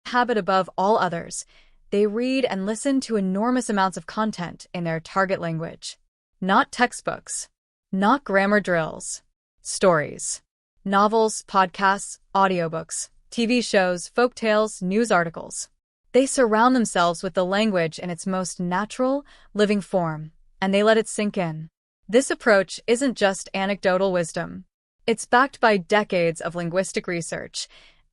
Habit above all others. They read and listen to enormous amounts of content in their target language. Not textbooks. Not grammar drills. Stories. Novels, podcasts, audiobooks, TV shows, folktales, news articles. They surround themselves with the language in its most natural, living form, and they let it sink in. This approach isn't just anecdotal wisdom. It's backed by decades of linguistic research,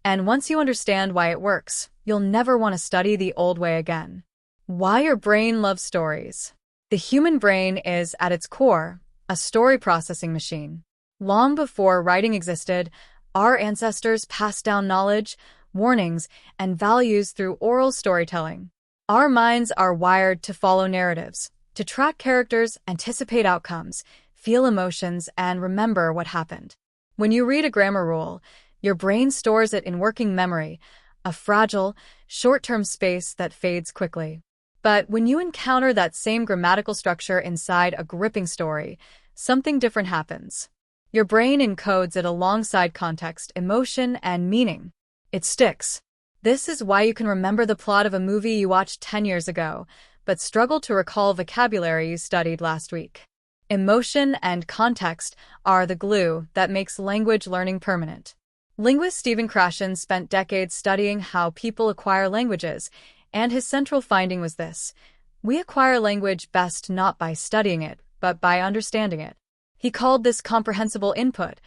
and once you understand why it works, you'll never want to study the old way again. Why your brain loves stories. The human brain is, at its core, a story processing machine. Long before writing existed, our ancestors passed down knowledge, warnings, and values through oral storytelling. Our minds are wired to follow narratives, to track characters, anticipate outcomes, feel emotions, and remember what happened. When you read a grammar rule, your brain stores it in working memory, a fragile, short-term space that fades quickly. But when you encounter that same grammatical structure inside a gripping story, something different happens. Your brain encodes it alongside context, emotion, and meaning. It sticks. This is why you can remember the plot of a movie you watched 10 years ago, but struggle to recall vocabulary you studied last week. Emotion and context are the glue that makes language learning permanent. Linguist Stephen Krashen spent decades studying how people acquire languages, and his central finding was this: we acquire language best not by studying it, but by understanding it. He called this comprehensible input,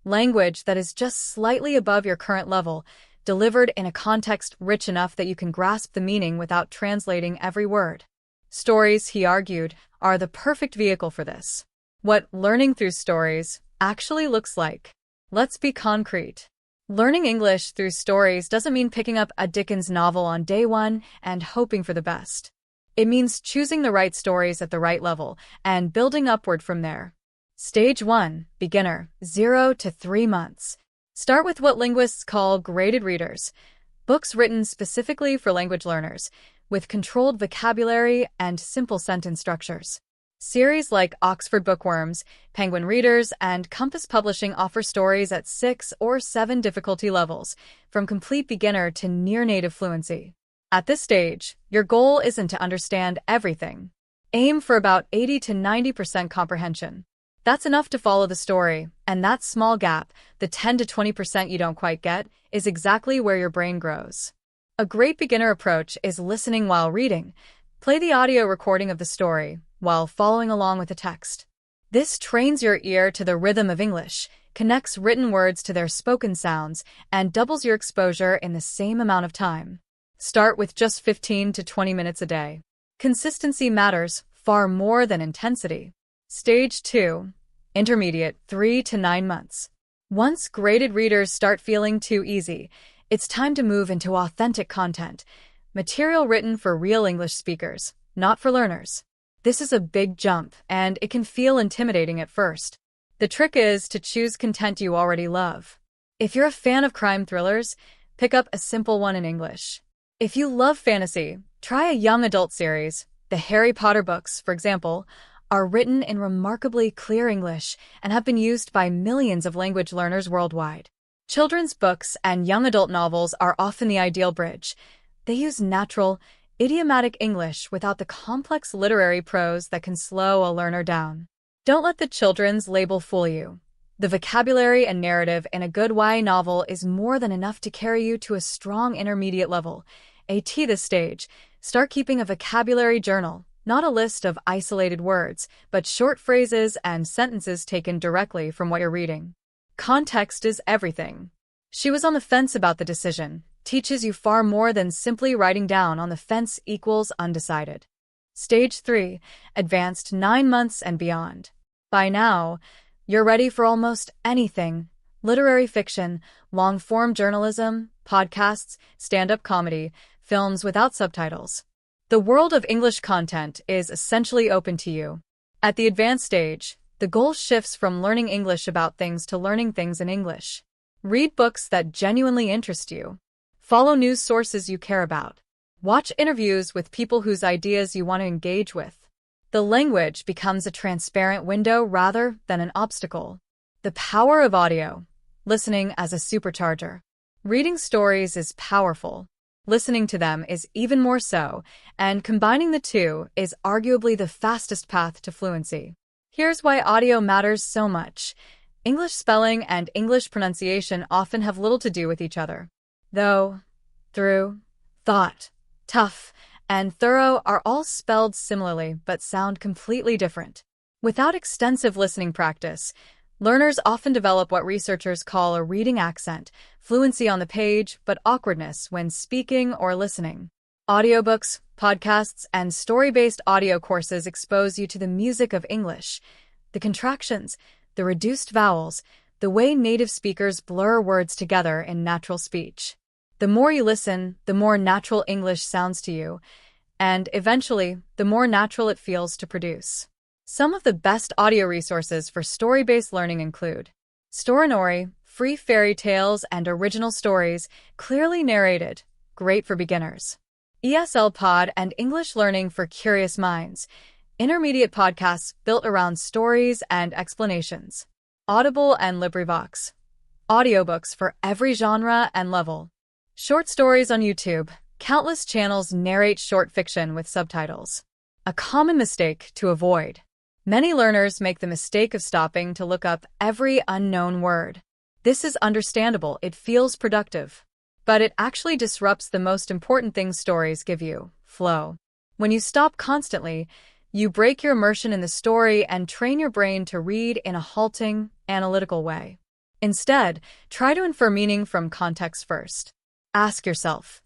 language that is just slightly above your current level, delivered in a context rich enough that you can grasp the meaning without translating every word. Stories, he argued, are the perfect vehicle for this. What learning through stories actually looks like. Let's be concrete. Learning English through stories doesn't mean picking up a Dickens novel on day one and hoping for the best. It means choosing the right stories at the right level and building upward from there. Stage 1, Beginner, 0 to 3 months. Start with what linguists call graded readers, books written specifically for language learners, with controlled vocabulary and simple sentence structures. Series like Oxford Bookworms, Penguin Readers, and Compass Publishing offer stories at 6 or 7 difficulty levels, from complete beginner to near-native fluency. At this stage, your goal isn't to understand everything. Aim for about 80 to 90% comprehension. That's enough to follow the story, and that small gap, the 10 to 20% you don't quite get, is exactly where your brain grows. A great beginner approach is listening while reading. Play the audio recording of the story while following along with the text. This trains your ear to the rhythm of English, connects written words to their spoken sounds, and doubles your exposure in the same amount of time. Start with just 15 to 20 minutes a day. Consistency matters far more than intensity. Stage 2, Intermediate, 3 to 9 months. Once graded readers start feeling too easy, it's time to move into authentic content, material written for real English speakers, not for learners. This is a big jump, and it can feel intimidating at first. The trick is to choose content you already love. If you're a fan of crime thrillers, pick up a simple one in English. If you love fantasy, try a young adult series. The Harry Potter books, for example, are written in remarkably clear English and have been used by millions of language learners worldwide. Children's books and young adult novels are often the ideal bridge. They use natural, idiomatic English without the complex literary prose that can slow a learner down. Don't let the children's label fool you. The vocabulary and narrative in a good YA novel is more than enough to carry you to a strong intermediate level. At this stage, start keeping a vocabulary journal, not a list of isolated words, but short phrases and sentences taken directly from what you're reading. Context is everything. She was on the fence about the decision teaches you far more than simply writing down on the fence equals undecided. Stage 3, Advanced, 9 months and beyond. By now, you're ready for almost anything: literary fiction, long-form journalism, podcasts, stand-up comedy, films without subtitles. The world of English content is essentially open to you. At the advanced stage, the goal shifts from learning English about things to learning things in English. Read books that genuinely interest you. Follow news sources you care about. Watch interviews with people whose ideas you want to engage with. The language becomes a transparent window rather than an obstacle. The power of audio. Listening as a supercharger. Reading stories is powerful. Listening to them is even more so, and combining the two is arguably the fastest path to fluency. Here's why audio matters so much. English spelling and English pronunciation often have little to do with each other. Though, through, thought, tough, and thorough are all spelled similarly but sound completely different. Without extensive listening practice, learners often develop what researchers call a reading accent, fluency on the page, but awkwardness when speaking or listening. Audiobooks, podcasts, and story-based audio courses expose you to the music of English, the contractions, the reduced vowels, the way native speakers blur words together in natural speech. The more you listen, the more natural English sounds to you, and eventually, the more natural it feels to produce. Some of the best audio resources for story-based learning include Storinori, free fairy tales and original stories, clearly narrated, great for beginners. ESL Pod and English Learning for Curious Minds, intermediate podcasts built around stories and explanations. Audible and LibriVox, audiobooks for every genre and level. Short stories on YouTube, countless channels narrate short fiction with subtitles. A common mistake to avoid. Many learners make the mistake of stopping to look up every unknown word. This is understandable, it feels productive. But it actually disrupts the most important thing stories give you, flow. When you stop constantly, you break your immersion in the story and train your brain to read in a halting, analytical way. Instead, try to infer meaning from context first. Ask yourself,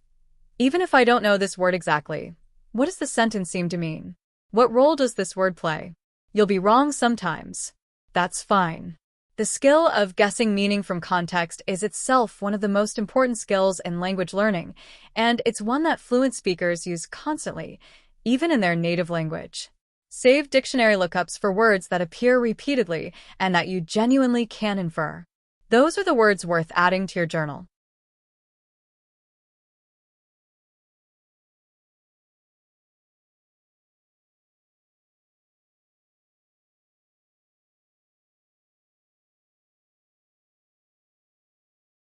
even if I don't know this word exactly, what does the sentence seem to mean? What role does this word play? You'll be wrong sometimes. That's fine. The skill of guessing meaning from context is itself one of the most important skills in language learning, and it's one that fluent speakers use constantly, even in their native language. Save dictionary lookups for words that appear repeatedly and that you genuinely can infer. Those are the words worth adding to your journal.